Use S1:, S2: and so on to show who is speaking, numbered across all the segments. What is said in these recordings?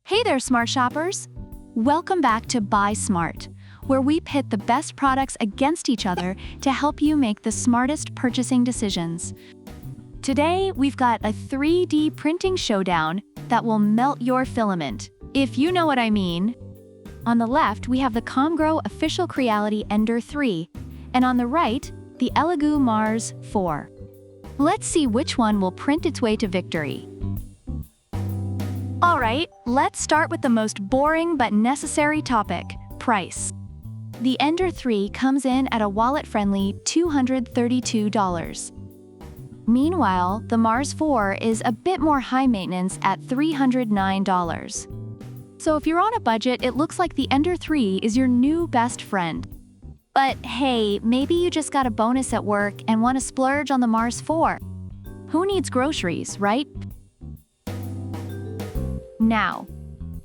S1: Hey there, smart shoppers! Welcome back to Buy Smart, where we pit the best products against each other to help you make the smartest purchasing decisions. Today, we've got a 3D printing showdown that will melt your filament, if you know what I mean. On the left, we have the Comgrow official Creality Ender 3, and on the right, the ELEGOO Mars 4. Let's see which one will print its way to victory. Alright, let's start with the most boring but necessary topic, price. The Ender 3 comes in at a wallet-friendly $232. Meanwhile, the Mars 4 is a bit more high maintenance at $309. So if you're on a budget, it looks like the Ender 3 is your new best friend. But hey, maybe you just got a bonus at work and want to splurge on the Mars 4. Who needs groceries, right? Now,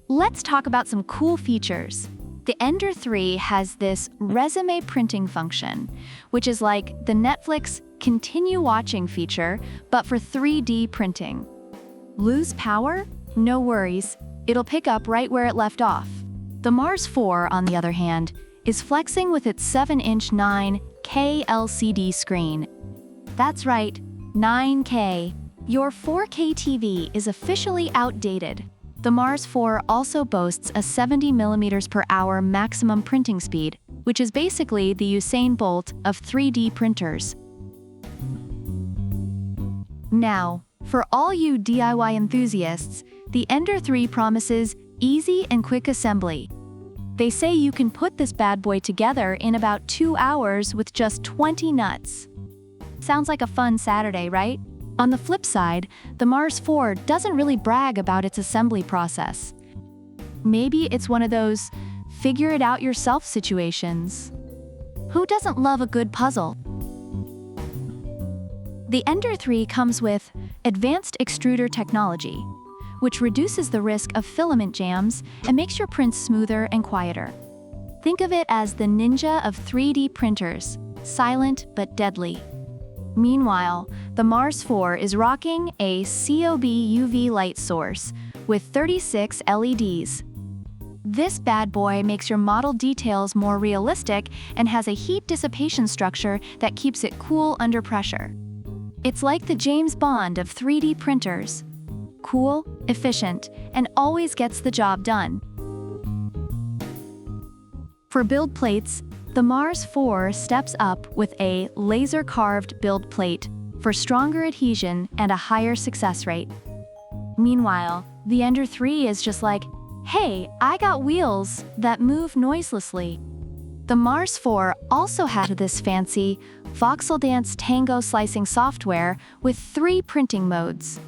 S1: let's talk about some cool features. The Ender 3 has this resume printing function, which is like the Netflix continue watching feature, but for 3D printing. Lose power? No worries, it'll pick up right where it left off. The Mars 4, on the other hand, is flexing with its 7-inch 9K LCD screen. That's right, 9K. Your 4K TV is officially outdated. The Mars 4 also boasts a 70 mm/hour maximum printing speed, which is basically the Usain Bolt of 3D printers. Now, for all you DIY enthusiasts, the Ender 3 promises easy and quick assembly. They say you can put this bad boy together in about 2 hours with just 20 nuts. Sounds like a fun Saturday, right? On the flip side, the Mars 4 doesn't really brag about its assembly process. Maybe it's one of those figure-it-out-yourself situations. Who doesn't love a good puzzle? The Ender 3 comes with advanced extruder technology, which reduces the risk of filament jams and makes your prints smoother and quieter. Think of it as the ninja of 3D printers, silent but deadly. Meanwhile, the Mars 4 is rocking a COB UV light source with 36 LEDs. This bad boy makes your model details more realistic and has a heat dissipation structure that keeps it cool under pressure. It's like the James Bond of 3D printers. Cool, efficient, and always gets the job done. For build plates, the Mars 4 steps up with a laser-carved build plate for stronger adhesion and a higher success rate. Meanwhile, the Ender 3 is just like, hey, I got wheels that move noiselessly. The Mars 4 also had this fancy Voxel Dance Tango slicing software with 3 printing modes.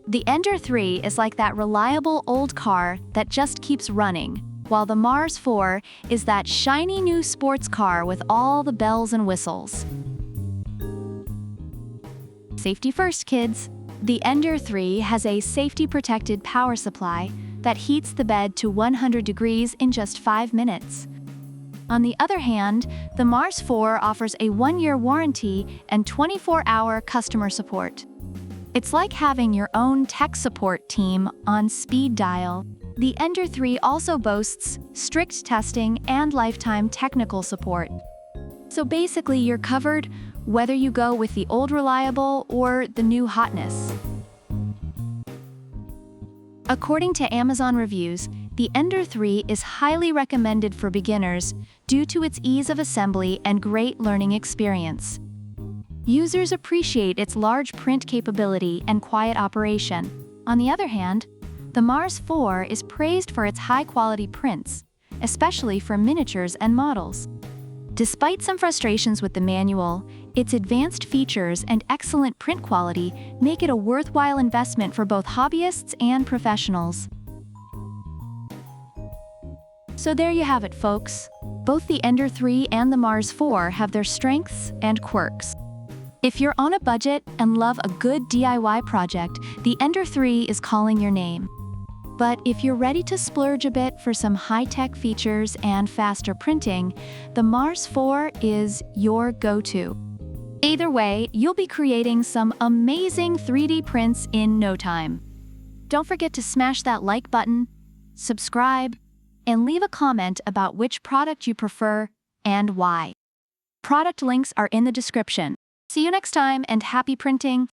S1: The Ender 3 is like that reliable old car that just keeps running, while the Mars 4 is that shiny new sports car with all the bells and whistles. Safety first, kids. The Ender 3 has a safety-protected power supply that heats the bed to 100 degrees in just 5 minutes. On the other hand, the Mars 4 offers a 1-year warranty and 24-hour customer support. It's like having your own tech support team on speed dial. The Ender 3 also boasts strict testing and lifetime technical support. So basically, you're covered whether you go with the old reliable or the new hotness. According to Amazon reviews, the Ender 3 is highly recommended for beginners due to its ease of assembly and great learning experience. Users appreciate its large print capability and quiet operation. On the other hand, the Mars 4 is praised for its high-quality prints, especially for miniatures and models. Despite some frustrations with the manual, its advanced features and excellent print quality make it a worthwhile investment for both hobbyists and professionals. So there you have it, folks. Both the Ender 3 and the Mars 4 have their strengths and quirks. If you're on a budget and love a good DIY project, the Ender 3 is calling your name. But if you're ready to splurge a bit for some high-tech features and faster printing, the Mars 4 is your go-to. Either way, you'll be creating some amazing 3D prints in no time. Don't forget to smash that like button, subscribe, and leave a comment about which product you prefer and why. Product links are in the description. See you next time and happy printing!